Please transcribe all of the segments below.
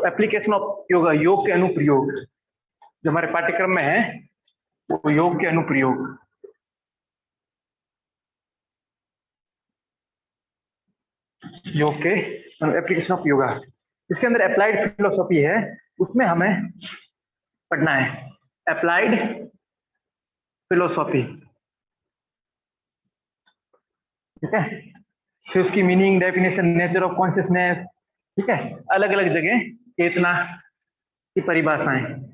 तो application of योग, योग के अनुप्रयोग जो हमारे पाठ्यक्रम में है वो योग के अनुप्रयोग। योग के एप्लीकेशन ऑफ योगा, इसके अंदर अप्लाइड फिलोसॉफी है, उसमें हमें पढ़ना है अप्लाइड फिलोसॉफी। ठीक है, फिर उसकी meaning, definition, nature of consciousness, ठीक है, अलग अलग जगह चेतना की परिभाषाएं।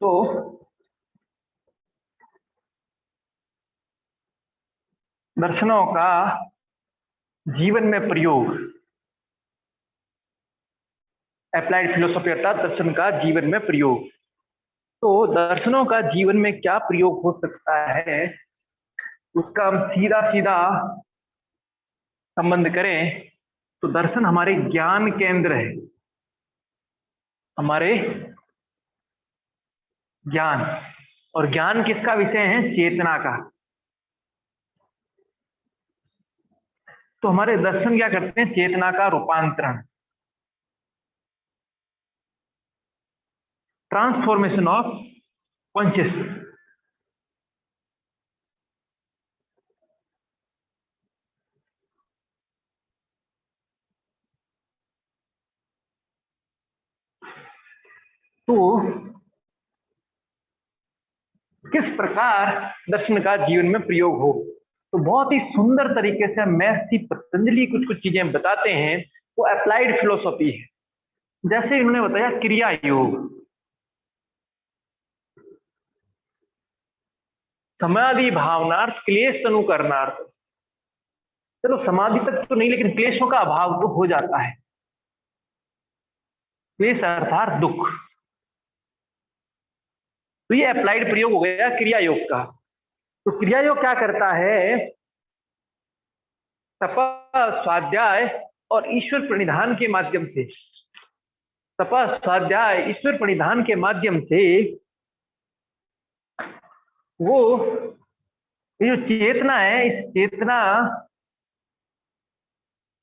तो दर्शनों का जीवन में प्रयोग, अप्लाइड फिलोसॉफी अर्थात दर्शन का जीवन में प्रयोग। तो दर्शनों का जीवन में क्या प्रयोग हो सकता है, उसका हम सीधा सीधा संबंध करें तो दर्शन हमारे ज्ञान केंद्र है, हमारे ज्ञान, और ज्ञान किसका विषय है, चेतना का। तो हमारे दर्शन क्या करते हैं, चेतना का रूपांतरण, ट्रांसफॉर्मेशन ऑफ कॉन्शियसनेस। तो किस प्रकार दर्शन का जीवन में प्रयोग हो, तो बहुत ही सुंदर तरीके से महर्षि पतंजलि कुछ कुछ चीजें बताते हैं, वो अप्लाइड फिलोसॉफी है। जैसे इन्होंने बताया क्रिया योग, समाधि भावनार्थ क्लेश अनुकरणार्थ। चलो समाधि तक तो नहीं, लेकिन क्लेशों का अभाव तो हो जाता है। क्लेश अर्थात दुख। तो ये अप्लाइड प्रयोग हो गया क्रिया योग का। तो क्रिया योग क्या करता है, तप, स्वाध्याय और ईश्वर प्रणिधान के माध्यम से, तप, स्वाध्याय, ईश्वर प्रणिधान के माध्यम से वो ये जो चेतना है, इस चेतना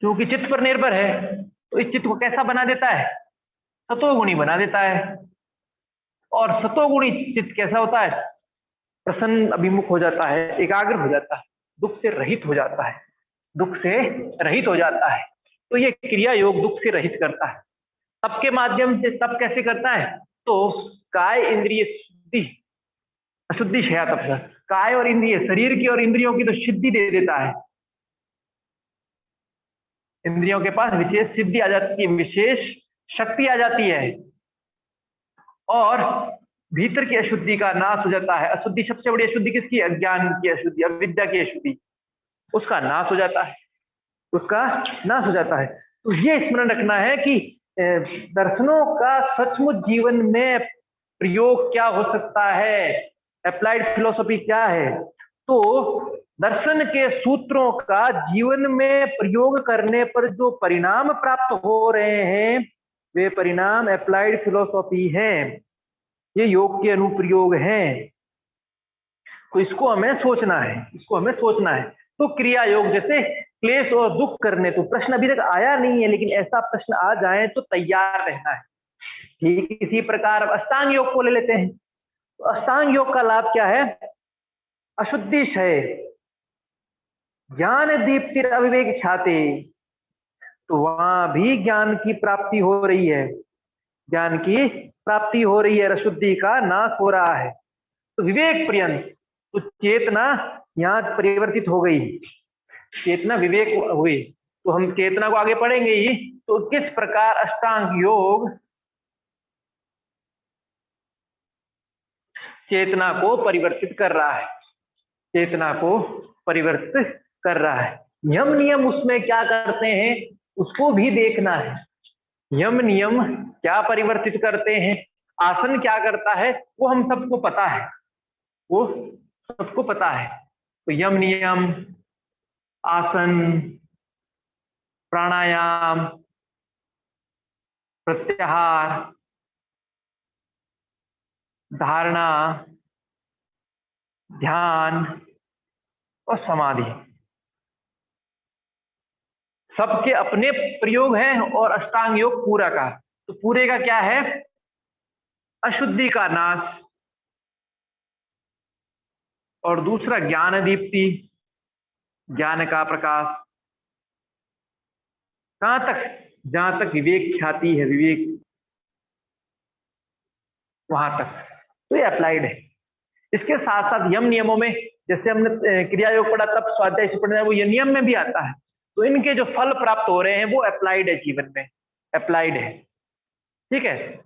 क्योंकि चित्त पर निर्भर है, तो इस चित्त को कैसा बना देता है, सतोगुणी बना देता है। और सतोगुणी चित्त कैसा होता है, प्रसन्न अभिमुख हो जाता है, एकाग्र हो जाता है, दुख से रहित हो जाता है, दुख से रहित हो जाता है। तो ये क्रिया योग दुख से रहित करता है। तप के माध्यम से, तप कैसे करता है, तो काय इंद्रिय शुद्धि, अशुद्धि क्षया तप, काय और इंद्रिय, शरीर की और इंद्रियों की तो शुद्धि दे देता है। इंद्रियों के पास विशेष सिद्धि आ जाती है, विशेष शक्ति आ जाती है, और भीतर की अशुद्धि का नाश हो जाता है। अशुद्धि सबसे बड़ी अशुद्धि किसकी, अज्ञान की अशुद्धि, अविद्या की अशुद्धि, उसका नाश हो जाता है, उसका नाश हो जाता है। तो ये स्मरण रखना है कि दर्शनों का सचमुच जीवन में प्रयोग क्या हो सकता है, अप्लाइड फिलोसॉफी क्या है। तो दर्शन के सूत्रों का जीवन में प्रयोग करने पर जो परिणाम प्राप्त हो रहे हैं, वे परिणाम अप्लाइड फिलोसॉफी हैं, ये योग के अनुप्रयोग हैं। तो इसको हमें सोचना है, इसको हमें सोचना है। तो क्रिया योग जैसे क्लेश और दुख करने, तो प्रश्न अभी तक आया नहीं है, लेकिन ऐसा प्रश्न आ जाए तो तैयार रहना है। ठीक इसी प्रकार अब अष्टांग योग को ले लेते हैं। तो अष्टांग योग का लाभ क्या है, अशुद्धि क्षय, ज्ञान दीप्ति अविवेक छाते। तो वहां भी ज्ञान की प्राप्ति हो रही है, ज्ञान की प्राप्ति हो रही है, अशुद्धि का नाश हो रहा है। तो विवेक पर्यंत, तो चेतना यहाँ परिवर्तित हो गई, चेतना विवेक हुई। तो हम चेतना को आगे पढ़ेंगे ही, तो किस प्रकार अष्टांग योग चेतना को परिवर्तित कर रहा है, चेतना को परिवर्तित कर रहा है। यम नियम उसमें क्या करते हैं, उसको भी देखना है। यम नियम क्या परिवर्तित करते हैं, आसन क्या करता है, वो हम सबको पता है, वो सबको पता है। तो यम नियम, आसन, प्राणायाम, प्रत्याहार, धारणा, ध्यान और समाधि सबके अपने प्रयोग हैं और अष्टांग योग पूरा का, तो पूरे का क्या है? अशुद्धि का नाश और दूसरा ज्ञान दीप्ति, ज्ञान का प्रकाश। कहां तक? जहां तक विवेक ख्याति है, विवेक वहां तक, तो ये अप्लाइड है। इसके साथ साथ यम नियमों में, जैसे हमने क्रिया योग पढ़ा तब स्वाध्याय से पढ़ना, वो ये नियम में भी आता है, तो इनके जो फल प्राप्त हो रहे हैं वो अप्लाइड है, जीवन में अप्लाइड है। ठीक है,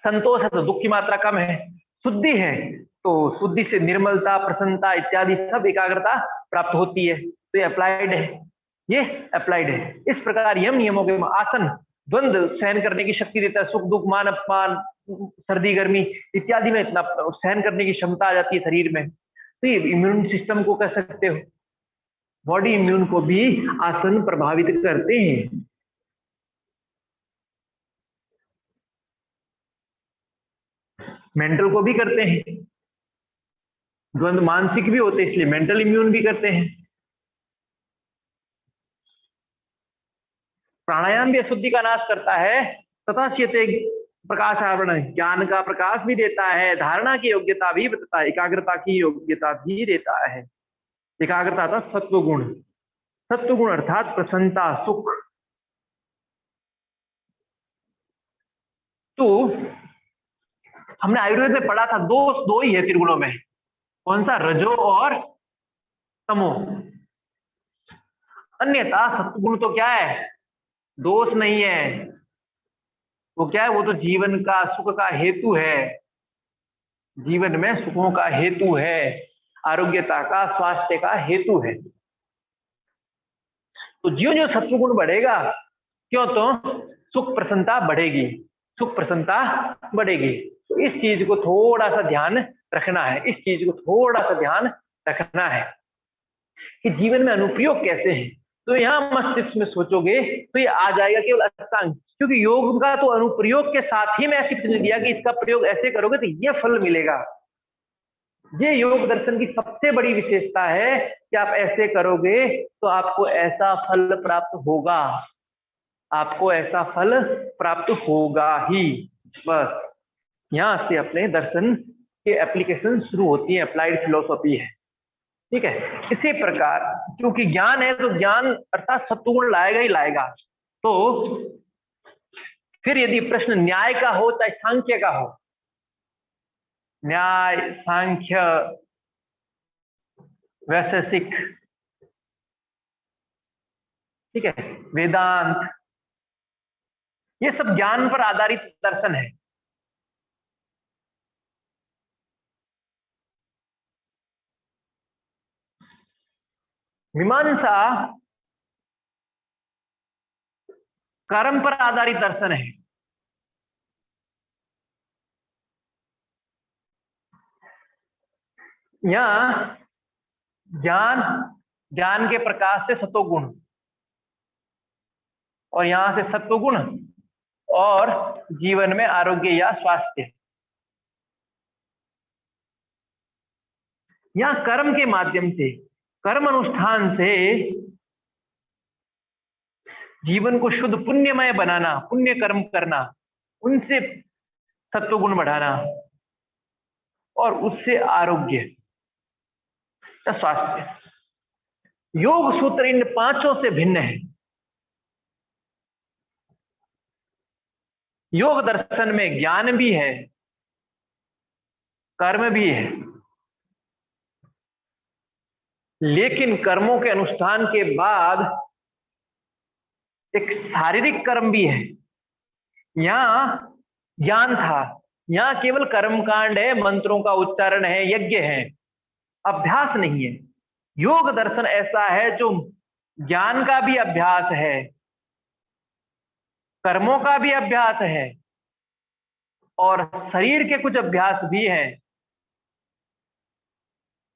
संतोष है तो दुख की मात्रा कम है, शुद्धि है तो शुद्धि से निर्मलता, प्रसन्नता इत्यादि सब एकाग्रता प्राप्त होती है, तो ये अप्लाइड है, ये अप्लाइड है। इस प्रकार यम नियमों के आसन द्वंद्व सहन करने की शक्ति देता है, सुख दुख, मान अपमान, सर्दी गर्मी इत्यादि में इतना सहन करने की क्षमता आ जाती है शरीर में। तो ये इम्यून सिस्टम को कह सकते हो, बॉडी इम्यून को भी आसन प्रभावित करते हैं। मेंटल को भी करते हैं, द्वंद्व मानसिक भी होते हैं, इसलिए मेंटल इम्यून भी करते हैं। प्राणायाम भी अशुद्धि का नाश करता है, तथा चेते प्रकाश आवरण, ज्ञान का प्रकाश भी देता है, धारणा की योग्यता भी बताता है, एकाग्रता की योग्यता भी देता है। एकाग्रता था सत्वगुण, सत्वगुण अर्थात प्रसन्नता, सुख। तो हमने आयुर्वेद में पढ़ा था, दोष दो ही है त्रिगुणों में, कौन सा? रजो और तमो। अन्यथा सत्वगुण तो क्या है? दोष नहीं है, वो क्या है? वो तो जीवन का सुख का हेतु है, जीवन में सुखों का हेतु है, आरोग्यता का, स्वास्थ्य का हेतु है। तो ज्यों ज्यों सत्वगुण बढ़ेगा, क्यों तो सुख प्रसन्नता बढ़ेगी, सुख प्रसन्नता बढ़ेगी। तो इस चीज को थोड़ा सा ध्यान रखना है, इस चीज को थोड़ा सा ध्यान रखना है कि जीवन में अनुप्रयोग कैसे है। तो यहाँ मस्तिष्क में सोचोगे तो ये आ जाएगा केवल अष्टांग, क्योंकि योग का तो अनुप्रयोग के साथ ही मैं ऐसी समझ दिया कि इसका प्रयोग ऐसे करोगे तो ये फल मिलेगा। ये योग दर्शन की सबसे बड़ी विशेषता है कि आप ऐसे करोगे तो आपको ऐसा फल प्राप्त होगा, आपको ऐसा फल प्राप्त होगा ही। बस यहां से अपने दर्शन के एप्लीकेशन शुरू होती है, अप्लाइड फिलोसॉफी है। ठीक है, इसी प्रकार क्योंकि ज्ञान है तो ज्ञान अर्थात सत्वगुण लाएगा ही लाएगा। तो फिर यदि प्रश्न न्याय का हो चाहे सांख्य का हो, न्याय, सांख्य, वैशेषिक, ठीक है, वेदांत, ये सब ज्ञान पर आधारित दर्शन है। मीमांसा कर्म पर आधारित दर्शन है। यहां ज्ञान, ज्ञान के प्रकाश से सतोगुण, और यहां से सत्वगुण और जीवन में आरोग्य या स्वास्थ्य। यहां कर्म के माध्यम से, कर्म अनुष्ठान से जीवन को शुद्ध पुण्यमय बनाना, पुण्य कर्म करना, उनसे सत्वगुण बढ़ाना और उससे आरोग्य या स्वास्थ्य। योग सूत्र इन पांचों से भिन्न है। योग दर्शन में ज्ञान भी है, कर्म भी है, लेकिन कर्मों के अनुष्ठान के बाद एक शारीरिक कर्म भी है। यहां ज्ञान था, यहां केवल कर्मकांड है, मंत्रों का उच्चारण है, यज्ञ है, अभ्यास नहीं है। योग दर्शन ऐसा है जो ज्ञान का भी अभ्यास है, कर्मों का भी अभ्यास है और शरीर के कुछ अभ्यास भी हैं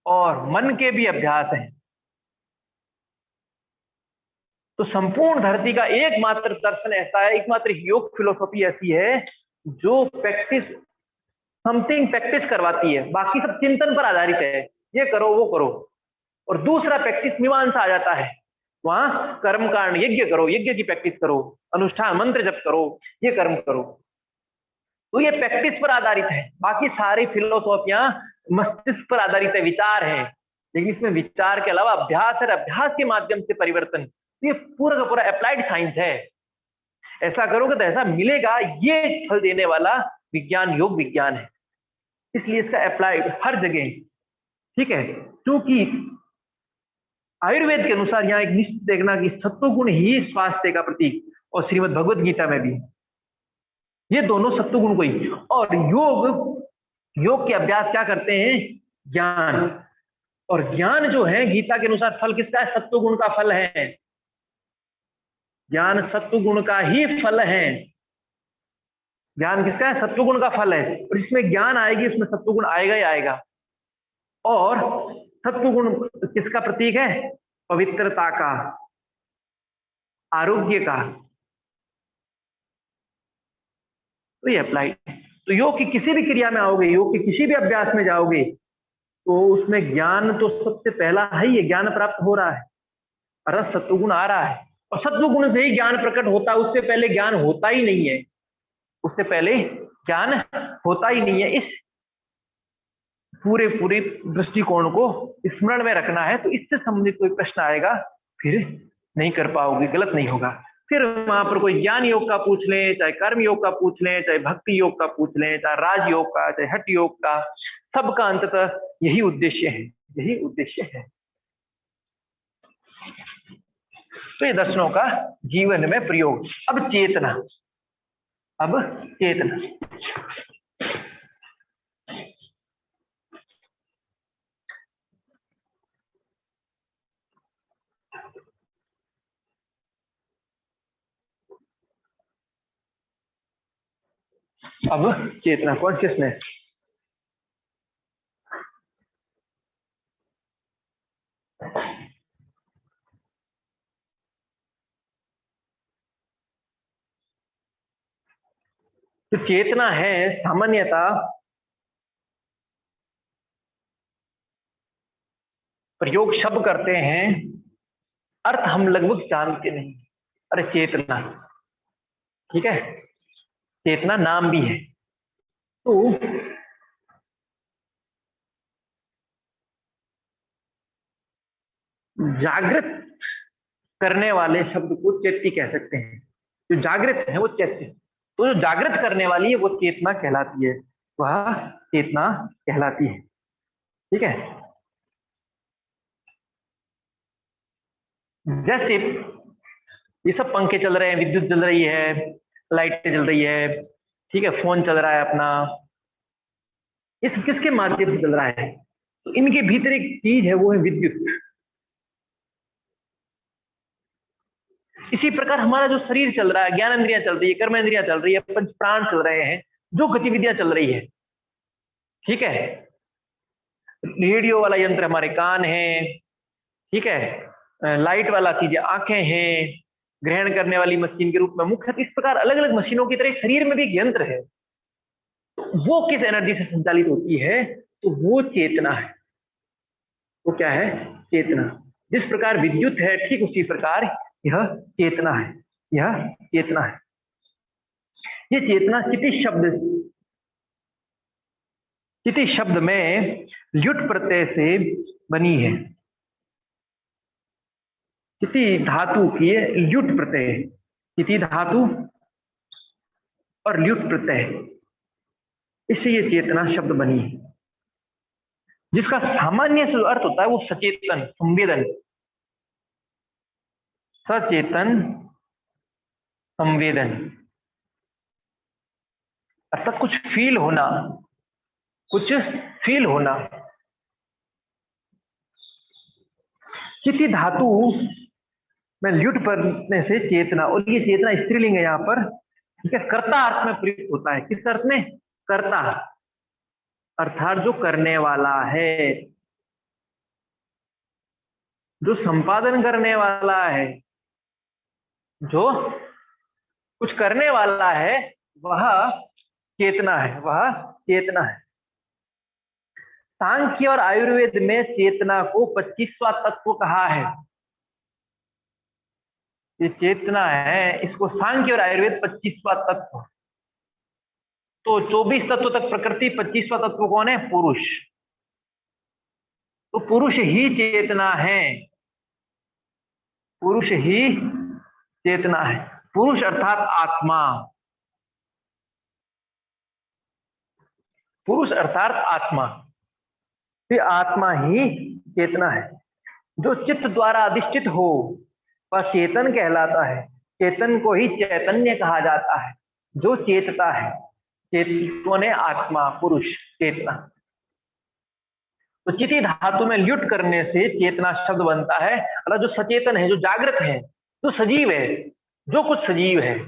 और मन के भी अभ्यास हैं। तो संपूर्ण धरती का एकमात्र दर्शन ऐसा है, एकमात्र योग फिलोसॉफी ऐसी है जो प्रैक्टिस समथिंग प्रैक्टिस करवाती है, बाकी सब चिंतन पर आधारित है, ये करो वो करो। और दूसरा प्रैक्टिस मीमांसा आ जाता है, वहां कर्म कांड, यज्ञ करो, यज्ञ की प्रैक्टिस करो, अनुष्ठान मंत्र जप करो, ये कर्म करो। तो ये प्रैक्टिस पर आधारित है, बाकी सारी फिलोसॉफियां मस्तिष्क पर आधारित है, विचार है, लेकिन इसमें विचार के अलावा अभ्यास है, अभ्यास के माध्यम से परिवर्तन। ये पूरा का पूरा अप्लाइड साइंस है। ऐसा करोगे तो ऐसा मिलेगा, ये फल देने वाला विज्ञान योग विज्ञान है। इसलिए इसका अप्लाइड हर जगह, ठीक है। क्योंकि आयुर्वेद के अनुसार यहाँ एक निश्चित देखना कि सत्वगुण ही स्वास्थ्य का प्रतीक, और श्रीमद् भगवद गीता में भी ये दोनों सत्वगुण को ही। और योग के अभ्यास क्या करते हैं? ज्ञान। और ज्ञान जो है गीता के अनुसार फल किसका है? सत्वगुण का फल है। ज्ञान सत्वगुण का ही फल है। ज्ञान किसका है? सत्वगुण का फल है। और इसमें ज्ञान आएगी, उसमें सत्वगुण आएगा ही आएगा। और सत्वगुण किसका प्रतीक है? पवित्रता का, आरोग्य का। तो ये अप्लाई। तो योग की किसी भी क्रिया में आओगे, योग के किसी भी अभ्यास में जाओगे, तो उसमें ज्ञान तो सबसे पहला है ही, ज्ञान प्राप्त हो रहा है, अर्थात सत्वगुण आ रहा है। और सत्वगुण से ही ज्ञान प्रकट होता है, उससे पहले ज्ञान होता ही नहीं है, उससे पहले ज्ञान होता ही नहीं है। इस पूरे दृष्टिकोण को स्मरण में रखना है। तो इससे संबंधित कोई प्रश्न आएगा फिर नहीं कर पाओगे, गलत नहीं होगा। फिर वहां पर कोई ज्ञान योग का पूछ लें, चाहे कर्म योग का पूछ लें, चाहे भक्ति योग का पूछ लें, चाहे राज योग का, चाहे हठ योग का, सबका अंततः यही उद्देश्य है, यही उद्देश्य है। तो ये दर्शनों का जीवन में प्रयोग। अब चेतना, अब चेतना। अब चेतना, कॉन्शियसनेस। तो चेतना है सामान्यता प्रयोग शब्द करते हैं, अर्थ हम लगभग जानते नहीं। अरे चेतना, ठीक है, चेतना नाम भी है। तो जागृत करने वाले शब्द को चेती कह सकते हैं। जो जागृत है वो चैत्य, तो जो जागृत करने वाली है वो चेतना कहलाती है, वह चेतना कहलाती है। ठीक है, जैसे ये सब पंखे चल रहे हैं, विद्युत जल रही है, लाइटें जल रही है, ठीक है, फोन चल रहा है अपना, इस किसके माध्यम से चल रहा है? तो इनके भीतर एक चीज है, वो है विद्युत। इसी प्रकार हमारा जो शरीर चल रहा है, ज्ञान इंद्रियां चल रही है, कर्म इंद्रियां चल रही है, पंच प्राण चल रहे हैं, जो गतिविधियां चल रही है, ठीक है। रेडियो वाला यंत्र हमारे कान है, ठीक है, लाइट वाला चीजें आंखें हैं, ग्रहण करने वाली मशीन के रूप में मुख है। इस प्रकार अलग अलग मशीनों की तरह शरीर में भी एक यंत्र है, तो वो किस एनर्जी से संचालित होती है? तो वो चेतना है। वो क्या है? चेतना। जिस प्रकार विद्युत है, ठीक उसी प्रकार यह चेतना है, यह चेतना है। ये चेतना चिति शब्द में ल्युट प्रत्यय से बनी है। चिति धातु की ल्युट प्रत्यय, चिति धातु और ल्युट प्रत्यय, इससे ये चेतना शब्द बनी है, जिसका सामान्य से अर्थ होता है वो सचेतन, संवेदन, सचेतन संवेदन, अर्थात कुछ फील होना, कुछ फील होना। चिति धातु में ल्युट पड़ने से चेतना, और ये चेतना स्त्रीलिंग है यहाँ पर, ठीक है, कर्ता अर्थ में प्रयुक्त होता है। किस अर्थ में? कर्ता, अर्थात जो करने वाला है, जो संपादन करने वाला है, जो कुछ करने वाला है, वह चेतना है, वह चेतना है। सांख्य और आयुर्वेद में चेतना को 25वां तत्व कहा है। ये चेतना है, इसको सांख्य और आयुर्वेद 25वां तत्व। तो 24 तत्व तक प्रकृति, 25वां तत्व कौन है? पुरुष। तो पुरुष ही चेतना है, पुरुष ही चेतना है। पुरुष अर्थात आत्मा, पुरुष अर्थात आत्मा, ये आत्मा ही चेतना है। जो चित्त द्वारा अधिष्ठित हो वह चेतन कहलाता है। चेतन को ही चैतन्य कहा जाता है, जो चेतता है। चेतन है आत्मा, पुरुष, चेतना। तो चिति धातु में ल्युट करने से चेतना शब्द बनता है। अर्थात जो सचेतन है, जो जागृत है, जो सजीव है, जो कुछ सजीव है,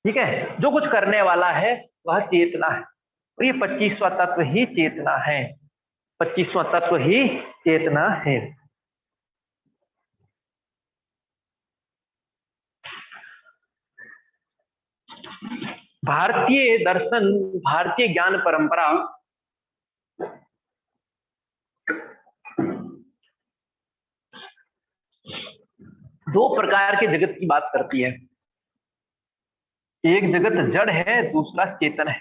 ठीक है, जो कुछ करने वाला है, वह चेतना है। और ये 25वां तत्व ही चेतना है, 25वां तत्व ही चेतना है। भारतीय दर्शन, भारतीय ज्ञान परंपरा दो प्रकार के जगत की बात करती है। एक जगत जड़ है, दूसरा चेतन है,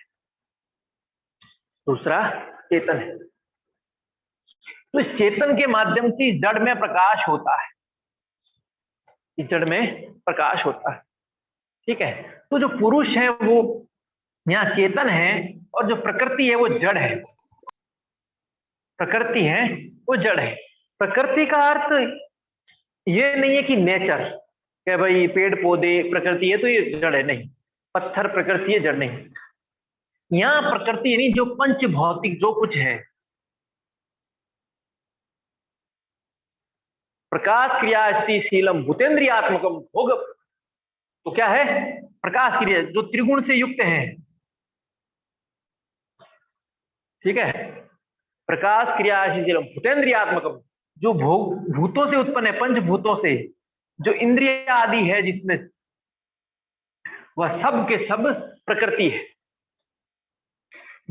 दूसरा चेतन है। तो इस चेतन के माध्यम से जड़ में प्रकाश होता है, इस जड़ में प्रकाश होता है, ठीक है। तो जो पुरुष है वो यहाँ चेतन है, और जो प्रकृति है वो जड़ है। प्रकृति है वो जड़ है। प्रकृति का अर्थ ये नहीं है कि नेचर, कि भाई पेड़ पौधे प्रकृति है तो ये जड़ है, नहीं। पत्थर प्रकृति है, जड़ नहीं। यहाँ प्रकृति यानी जो पंच भौतिक जो कुछ है, प्रकाश क्रिया शीलम भूतेन्द्रियात्मकम भोग। तो क्या है? प्रकाश क्रिया जो त्रिगुण से युक्त है, ठीक है। प्रकाश क्रियाशीलम भूतेन्द्रियात्मकम, जो भोग भूतों से उत्पन्न है, पंचभूतों से, जो इंद्रिय आदि है जिसमें, वह सब के सब प्रकृति है।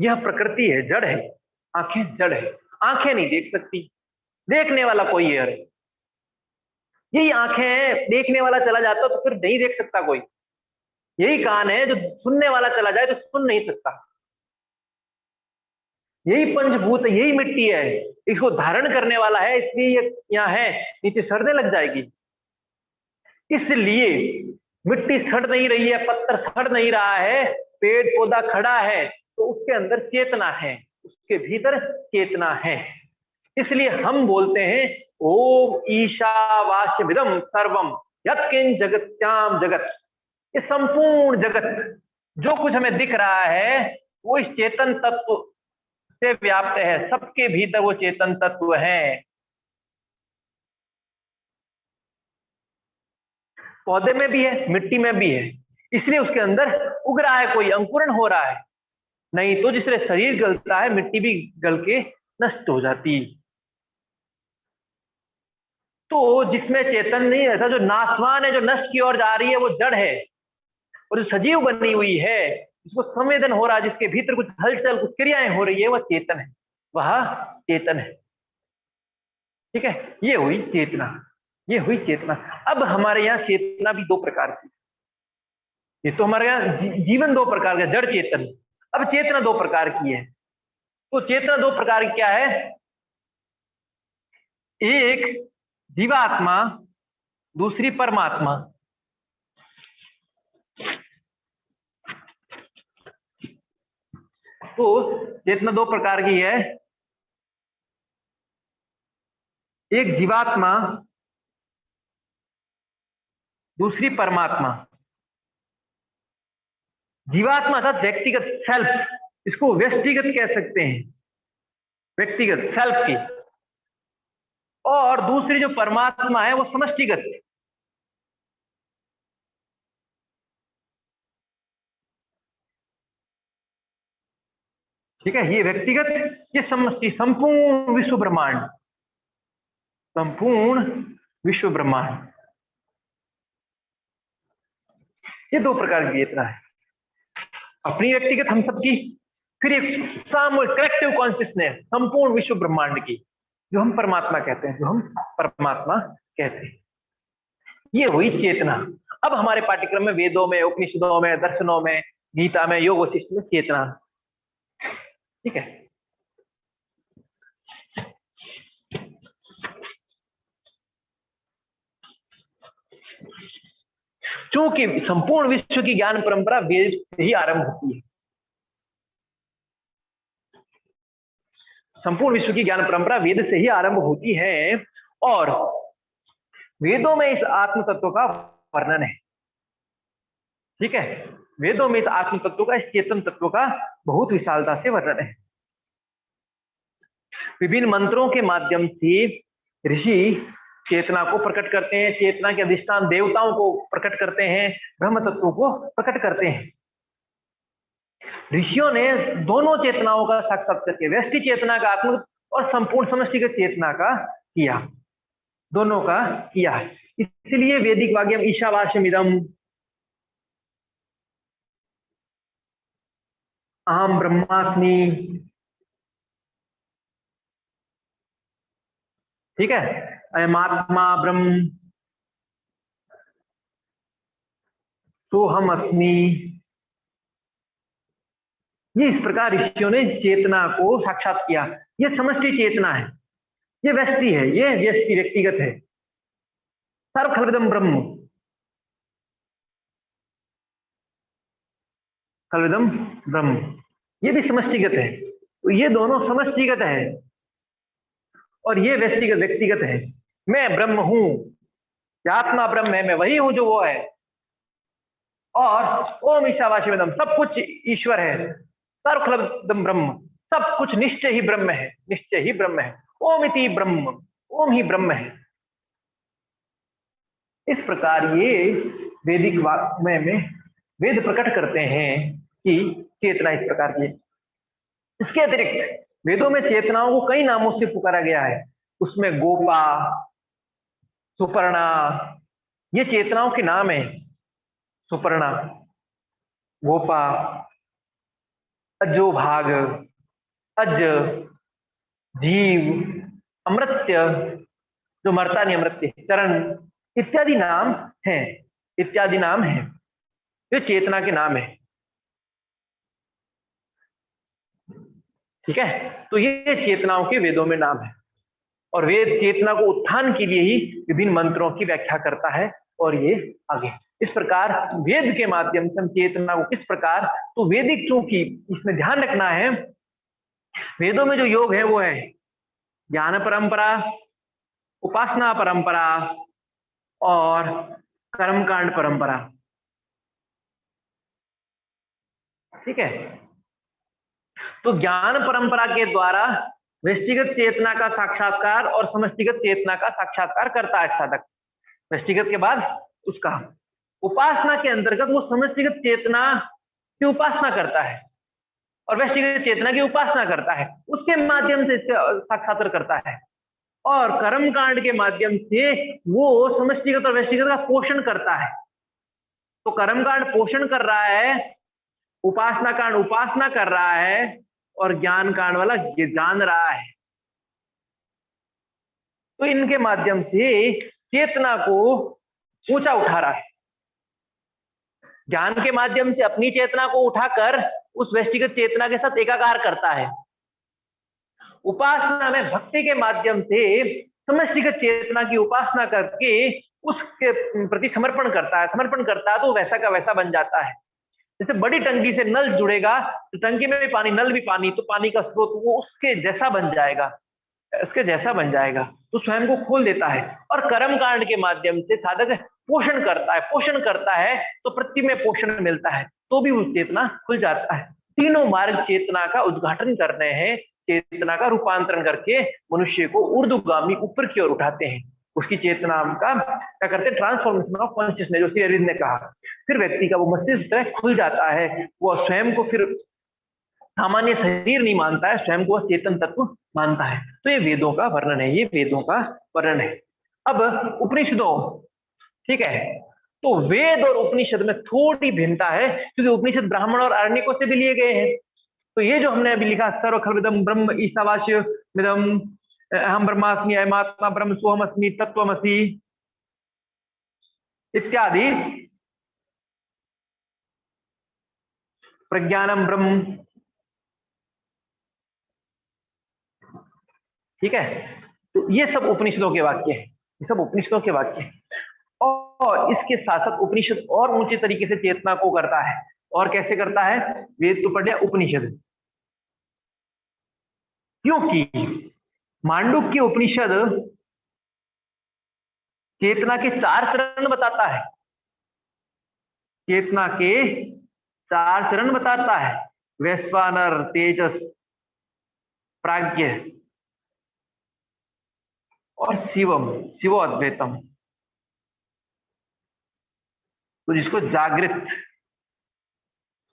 यह प्रकृति है, जड़ है। आंखें जड़ है, आंखें नहीं देख सकती, देखने वाला कोई है। अरे यही आंखें हैं, देखने वाला चला जाता तो फिर नहीं देख सकता कोई। यही कान है, जो सुनने वाला चला जाए तो सुन नहीं सकता। यही पंचभूत, यही मिट्टी है, इसको धारण करने वाला है, इसलिए ये यहाँ है, नीचे सड़ने लग जाएगी। इसलिए मिट्टी सड़ नहीं रही है, पत्थर सड़ नहीं रहा है, पेड़ पौधा खड़ा है, तो उसके अंदर चेतना है, उसके भीतर चेतना है। इसलिए हम बोलते हैं ओम ईशावास्यमिदं सर्वम यत्किंच जगत्याम जगत। ये संपूर्ण जगत जो कुछ हमें दिख रहा है वो इस चेतन तत्व से व्याप्त है, सबके भीतर वो चेतन तत्व है। पौधे में भी है, मिट्टी में भी है, इसलिए उसके अंदर उग रहा है, कोई अंकुरण हो रहा है। नहीं तो जिससे शरीर गलता है, मिट्टी भी गल के नष्ट हो जाती। तो जिसमें चेतन नहीं रहता, जो नाशवान है, जो नष्ट की ओर जा रही है, वो जड़ है। और जो सजीव बनी हुई है, जिसको संवेदन हो रहा है, जिसके भीतर कुछ हलचल, कुछ क्रियाएं हो रही है, वह चेतन है, वह चेतन है, ठीक है। ये हुई चेतना, ये हुई चेतना। अब हमारे यहाँ चेतना भी दो प्रकार की, ये तो हमारे यहाँ जीवन दो प्रकार का, जड़ चेतन। अब चेतना दो प्रकार की है। तो चेतना दो प्रकार की क्या है? एक जीवात्मा, दूसरी परमात्मा। तो चेतना दो प्रकार की है, एक जीवात्मा, दूसरी परमात्मा। जीवात्मा था व्यक्तिगत सेल्फ, इसको व्यक्तिगत कह सकते हैं, व्यक्तिगत सेल्फ की। और दूसरी जो परमात्मा है वो समष्टिगत। ठीक है, ये व्यक्तिगत, ये समष्टि, संपूर्ण विश्व ब्रह्मांड, संपूर्ण विश्व ब्रह्मांड। ये दो प्रकार की चेतना है। अपनी व्यक्तिगत हम सबकी, फिर एक सामूहिक कलेक्टिव कॉन्शियसनेस संपूर्ण विश्व ब्रह्मांड की, जो हम परमात्मा कहते हैं, जो हम परमात्मा कहते हैं। ये हुई चेतना। अब हमारे पाठ्यक्रम में वेदों में, उपनिषदों में, दर्शनों में, गीता में, योग वशिष्ठ में चेतना, ठीक है। क्योंकि संपूर्ण विश्व की ज्ञान परंपरा वेद से ही आरंभ होती है। संपूर्ण विश्व की ज्ञान परंपरा वेद से ही आरंभ होती है, और वेदों में इस आत्म तत्व का वर्णन है, ठीक है। वेदों में इस आत्म तत्व का, इस चेतन तत्व का बहुत विशालता से वर्णन है। विभिन्न मंत्रों के माध्यम से ऋषि चेतना को प्रकट करते हैं, चेतना के अधिष्ठान देवताओं को प्रकट करते हैं, ब्रह्म तत्व को प्रकट करते हैं। ऋषियों ने दोनों चेतनाओं का साक्षात्कार किया, व्यष्टि चेतना का आत्म और संपूर्ण समष्टिगत चेतना का किया, दोनों का किया। इसलिए वैदिक वाक्यम ईशावास्यमिदम् अहम ब्रह्मास्मि, ठीक है, अयमात्मा ब्रह्म सोहम अस्मि। ये इस प्रकार ऋषियों ने चेतना को साक्षात किया। ये समष्टि चेतना है, ये व्यष्टि है, ये व्यष्टि व्यक्तिगत है। सर्व खलविदम ब्रह्म, खलविदम ब्रह्म, ये भी समष्टिगत है। तो ये दोनों समष्टिगत है और ये व्यक्तिगत व्यक्तिगत है। मैं ब्रह्म हूं, आत्मा ब्रह्म है, मैं वही हूं जो वो है। और ओम ईशावास्यमिदम्, सब कुछ ईश्वर है। सर्व खलविदम ब्रह्म, सब कुछ निश्चय ही ब्रह्म है, निश्चय ही ब्रह्म है। ओम इति ब्रह्म, ओम ही ब्रह्म है। इस प्रकार ये वैदिक वाङ्मय में वेद प्रकट करते हैं कि चेतना इस प्रकार की। इसके अतिरिक्त वेदों में चेतनाओं को कई नामों से पुकारा गया है। उसमें गोपा, सुपर्णा, ये चेतनाओं के नाम है। सुपर्णा, गोपा, अजोभाग, अज, जीव, अमृत्य, जो मरता नहीं अमृत्य, चरण, इत्यादि नाम हैं, इत्यादि नाम हैं। ये चेतना के नाम है, ठीक है। तो ये चेतनाओं के वेदों में नाम है, और वेद चेतना को उत्थान के लिए ही विभिन्न मंत्रों की व्याख्या करता है। और ये आगे इस प्रकार वेद के माध्यम से हम चेतना को किस प्रकार, तो वैदिक, चूंकि इसमें ध्यान रखना है, वेदों में जो योग है वो है ज्ञान परंपरा, उपासना परंपरा और कर्मकांड परंपरा, ठीक है। तो ज्ञान परंपरा के द्वारा व्यष्टिगत चेतना का साक्षात्कार और समष्टिगत चेतना का साक्षात्कार करता है साधक। व्यष्टिगत के बाद उसका उपासना के अंतर्गत वो समष्टिगत चेतना की उपासना करता है और व्यष्टिगत चेतना की उपासना करता है, उसके माध्यम से इससे साक्षात्कार करता है। और कर्मकांड के माध्यम से वो समष्टिगत और व्यष्टिगत का पोषण करता है। तो कर्मकांड पोषण कर रहा है, उपासना कांड उपासना कर रहा है, और ज्ञान कांड वाला जान रहा है। तो इनके माध्यम से चेतना को ऊंचा उठा रहा है। ज्ञान के माध्यम से अपनी चेतना को उठाकर उस व्यष्टिगत चेतना के साथ एकाकार करता है। उपासना में भक्ति के माध्यम से समष्टिगत चेतना की उपासना करके उसके प्रति समर्पण करता है। समर्पण करता है तो वैसा का वैसा बन जाता है। जैसे बड़ी टंकी से नल जुड़ेगा तो टंकी में भी पानी, नल भी पानी, तो पानी का स्रोत वो उसके जैसा बन जाएगा, उसके जैसा बन जाएगा, तो स्वयं को खोल देता है। और कर्म कांड के माध्यम से साधक पोषण करता है, पोषण करता है तो पृथ्वी में पोषण मिलता है, तो भी वो चेतना खुल जाता है। तीनों मार्ग चेतना का उद्घाटन करने हैं, चेतना का रूपांतरण करके मनुष्य को ऊर्ध्वगामी ऊपर की ओर उठाते हैं। उसकी चेतना का क्या करते हैं, ट्रांसफॉर्मेशन ऑफ कॉन्शियसनेस, जो श्री अरविंद ने कहा। फिर व्यक्ति का वो मस्तिष्क खुल जाता है, वो स्वयं को फिर सामान्य शरीर नहीं मानता है, स्वयं को चेतन तत्व मानता है। तो ये वेदों का वर्णन है, ये वेदों का वर्णन है। अब उपनिषदों, ठीक है, तो वेद और उपनिषद में थोड़ी भिन्नता है, क्योंकि उपनिषद ब्राह्मण और आरण्यकों से भी लिए गए हैं। तो ये जो हमने अभी लिखा, सर्व खलविदम ब्रह्म ईशावास्यमिदं अहम ब्रह्मास्मि अयमात्मा ब्रह्म सोहमस्मि तत्त्वमसि इत्यादि, प्रज्ञानम ब्रह्म, ठीक है। तो ये सब उपनिषदों के वाक्य हैं, ये सब उपनिषदों के वाक्य हैं। और इसके साथ साथ उपनिषद और ऊंचे तरीके से चेतना को करता है। और कैसे करता है? वेद तो पढ़ लिया, उपनिषद, क्योंकि मांडुक्य उपनिषद चेतना के 4 चरण बताता है, चेतना के 4 चरण बताता है, वैश्वानर, तेजस, प्राज्ञ और शिवम, शिवो अद्वैतम। तो जिसको जागृत,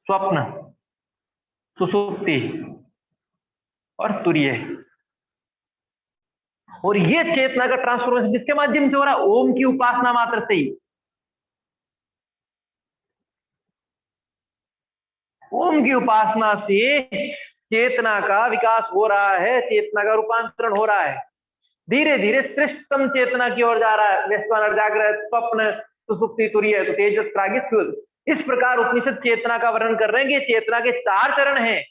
स्वप्न, सुसुप्ति और तुरीय, और ये चेतना का ट्रांसफॉर्मेशन जिसके माध्यम से हो रहा है, ओम की उपासना मात्र से ही। ओम की उपासना से चेतना का विकास हो रहा है, चेतना का रूपांतरण हो रहा है, धीरे धीरे श्रेष्ठतम चेतना की ओर जा रहा है। वैश्वानर, जागृत, स्वप्न, सुसुप्ति, तुरीय, तो तेजस, प्राज्ञ, शिव। इस प्रकार उपनिषद चेतना का वर्णन कर रहे हैं कि चेतना के 4 चरण हैं,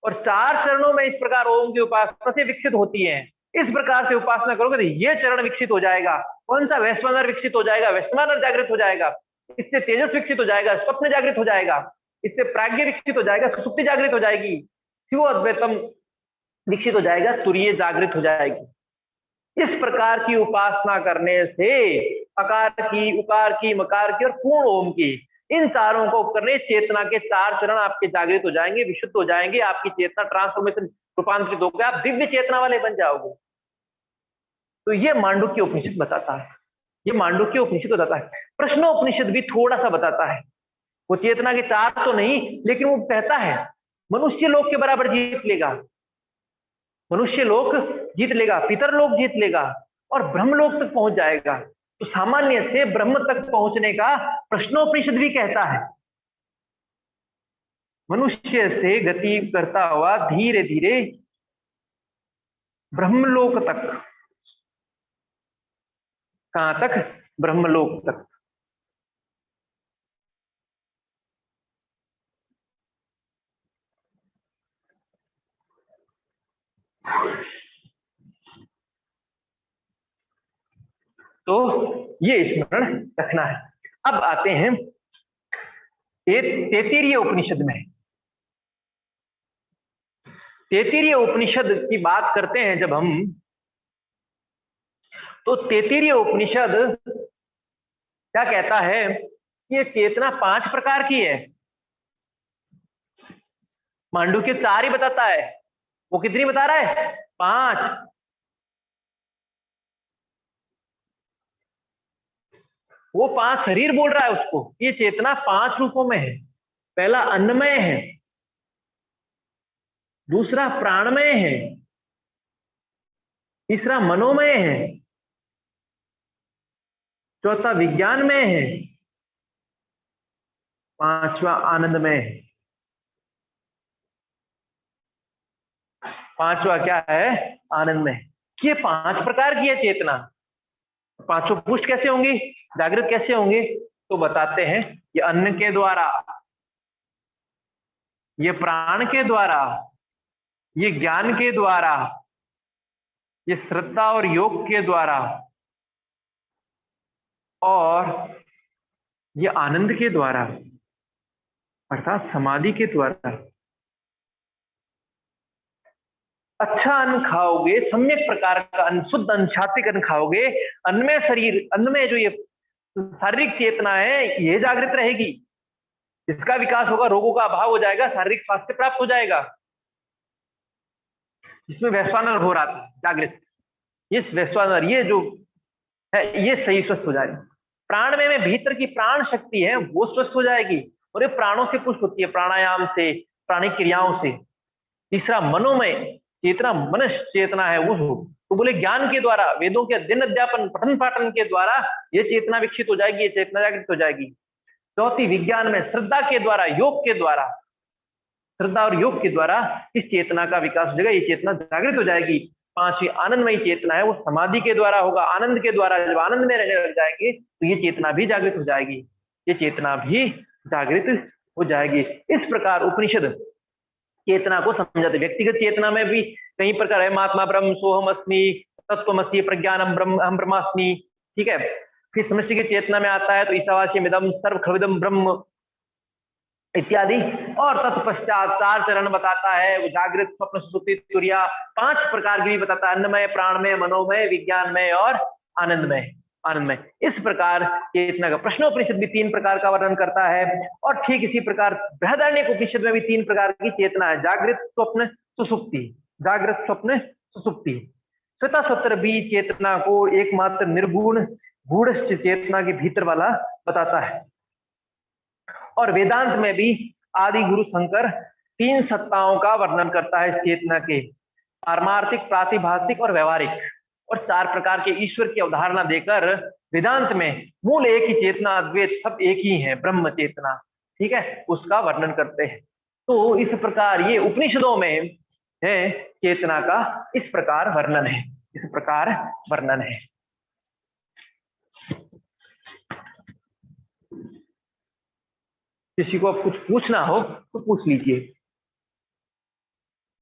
और 4 चरणों में इस प्रकार ओम की उपासना से विकसित होती है। इस प्रकार से उपासना करोगे तो ये चरण विकसित हो जाएगा। कौन सा? वैश्वानर विकसित हो जाएगा, वैश्वानर जागृत हो जाएगा, इससे तेजस विकसित हो जाएगा, स्वप्न जागृत हो जाएगा, इससे प्राज्ञ विकसित हो जाएगा, सुसुप्ति जागृत हो जाएगी, शिवो अद्वैतम विकसित हो जाएगा, तुरीय जागृत हो जाएगी। इस प्रकार की उपासना करने से अकार की, उकार की, मकार की और पूर्ण ओम की, इन चारों को करने चेतना के 4 चरण आपके जागृत हो जाएंगे, विशुद्ध हो जाएंगे, आपकी चेतना ट्रांसफॉर्मेशन, रूपांतरित होकर आप दिव्य चेतना वाले बन जाओगे। तो ये मांडुक्य उपनिषद बताता है, ये मांडुक्य उपनिषद बताता है। प्रश्नोपनिषद भी थोड़ा सा बताता है, वो चेतना के 4 तो नहीं, लेकिन वो कहता है मनुष्य लोक के बराबर जीत लेगा, मनुष्य लोक जीत लेगा, पितरलोक जीत लेगा और ब्रह्मलोक तक पहुंच जाएगा। तो सामान्य से ब्रह्म तक पहुंचने का प्रश्नोपनिषद भी कहता है। मनुष्य से गति करता हुआ धीरे धीरे ब्रह्मलोक तक, कहां तक? ब्रह्मलोक तक। तो ये स्मरण रखना है। अब आते हैं तैत्तिरीय उपनिषद में। तैत्तिरीय उपनिषद की बात करते हैं जब हम, तो तैत्तिरीय उपनिषद क्या कहता है? ये चेतना 5 प्रकार की है। मांडुक्य 4 ही बताता है, वो कितनी बता रहा है? 5। वो 5 शरीर बोल रहा है उसको। ये चेतना 5 रूपों में है। पहला अन्नमय है, दूसरा प्राणमय है, तीसरा मनोमय है, चौथा विज्ञानमय है, 5वां आनंदमय है। 5वां क्या है? आनंदमय। ये 5 प्रकार की है चेतना। 5 पुष्ट कैसे होंगी, जागृत कैसे होंगे? तो बताते हैं, ये अन्न के द्वारा, ये प्राण के द्वारा, ये ज्ञान के द्वारा, ये श्रद्धा और योग के द्वारा, और ये आनंद के द्वारा, अर्थात समाधि के द्वारा। अच्छा अन्न खाओगे, सम्यक प्रकार का अन्न, शुद्ध अन्न, सात्विक अन्न खाओगे, अन्नमय शरीर, अन्नमय जो ये शारीरिक चेतना है ये जागृत रहेगी, इसका विकास होगा, रोगों का अभाव हो जाएगा, शारीरिक स्वास्थ्य प्राप्त हो जाएगा। इसमें वैश्वानर हो रहा था जागृत, इस वैश्वानर ये जो है ये सही स्वस्थ हो जाएगा। प्राणमय में भीतर की प्राण शक्ति है वो स्वस्थ हो जाएगी, और ये प्राणों से पुष्ट होती है, प्राणायाम से, प्राणिक क्रियाओं से। तीसरा मनोमय, चेतना मनुष्य चेतना है वो। तो बोले ज्ञान के द्वारा, वेदों के अध्ययन अध्यापन पठन पाठन के द्वारा ये चेतना विकसित हो जाएगी, ये चेतना जागृत हो जाएगी। चौथी, विज्ञान में श्रद्धा के द्वारा, योग के द्वारा, श्रद्धा और योग के द्वारा इस चेतना का विकास हो जाएगा, ये चेतना जागृत हो जाएगी। पांचवी, आनंदमयी चेतना है वो समाधि के द्वारा होगा, आनंद के द्वारा। जब आनंद में रहने लग जाएंगे तो ये चेतना भी जागृत हो जाएगी, ये चेतना भी जागृत हो जाएगी। इस प्रकार उपनिषद चेतना को समझाते। व्यक्तिगत चेतना में भी कई प्रकार है, महात्मा ब्रह्म, सोहम अस्मि, तत्वमसि, प्रज्ञानम ब्रह्म, अहम ब्रह्मास्मि, ठीक है। फिर समष्टि की चेतना में आता है तो ईशावास्यमिदं सर्वखलविदं ब्रह्म इत्यादि। और तत्पश्चात 4 चरण बताता है, वो जागृत, स्वप्न, सुषुप्ति, तुर्या, 5 प्रकार की भी बताता है, अन्नमय, प्राणमय, मनोमय, विज्ञानमय और आनंदमय। आनंदमय इस प्रकार चेतना का प्रश्नोपनिषद भी 3 प्रकार का वर्णन करता है। और ठीक इसी प्रकार बृहदारण्यक उपनिषद में भी 3 प्रकार की चेतना है, जागृत, स्वप्न, सुषुप्ति। जागृत, स्वप्न, सुषुप्ति। श्वेताश्वतर भी चेतना को एकमात्र निर्गुण गूढ़ चेतना के भीतर वाला बताता है। और वेदांत में भी आदि गुरु शंकर 3 सत्ताओं का वर्णन करता है इस चेतना के, पारमार्थिक, प्रातिभासिक और व्यवहारिक। और 4 प्रकार के ईश्वर की अवधारणा देकर वेदांत में मूल एक ही चेतना, अद्वैत, सब एक ही है, ब्रह्म चेतना, ठीक है, उसका वर्णन करते हैं। तो इस प्रकार ये उपनिषदों में है चेतना का इस प्रकार वर्णन है, इस प्रकार वर्णन है। किसी को अब कुछ पूछना हो तो पूछ लीजिए।